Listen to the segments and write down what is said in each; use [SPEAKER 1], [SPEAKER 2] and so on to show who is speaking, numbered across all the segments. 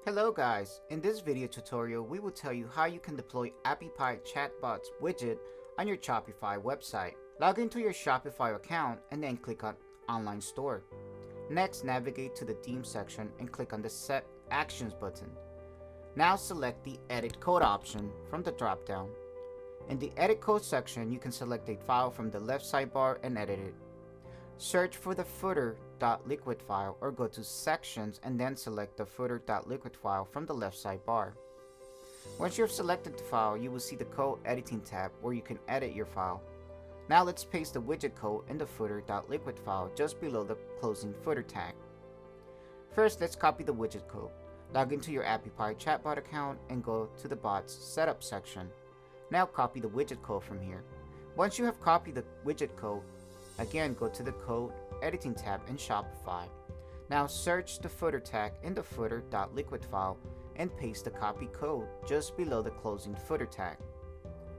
[SPEAKER 1] Hello guys, in this video tutorial we will tell you how you can deploy Appy Pie Chatbot's widget on your Shopify website. Log into your Shopify account and then click on Online Store. Next, navigate to the Theme section and click on the Set Actions button. Now select the Edit Code option from the drop-down. In the Edit Code section, you can select a file from the left sidebar and edit it. Search for the footer.liquid file or go to Sections and then select the footer.liquid file from the left sidebar. Once you have selected the file, you will see the Code Editing tab where you can edit your file. Now let's paste the widget code in the footer.liquid file just below the closing footer tag. First, let's copy the widget code. Log into your Appy Pie Chatbot account and go to the Bot's Setup section. Now copy the widget code from here. Once you have copied the widget code, again go to the Code Editing tab in Shopify. Now search the footer tag in the footer.liquid file and paste the copy code just below the closing footer tag.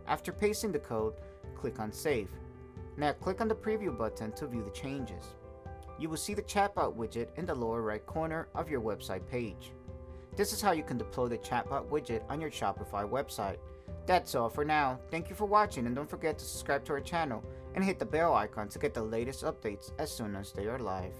[SPEAKER 1] After pasting the code, click on Save. Now click on the Preview button to view the changes. You will see the chatbot widget in the lower right corner of your website page. This is how you can deploy the chatbot widget on your Shopify website. That's all for now. Thank you for watching, and don't forget to subscribe to our channel and hit the bell icon to get the latest updates as soon as they are live.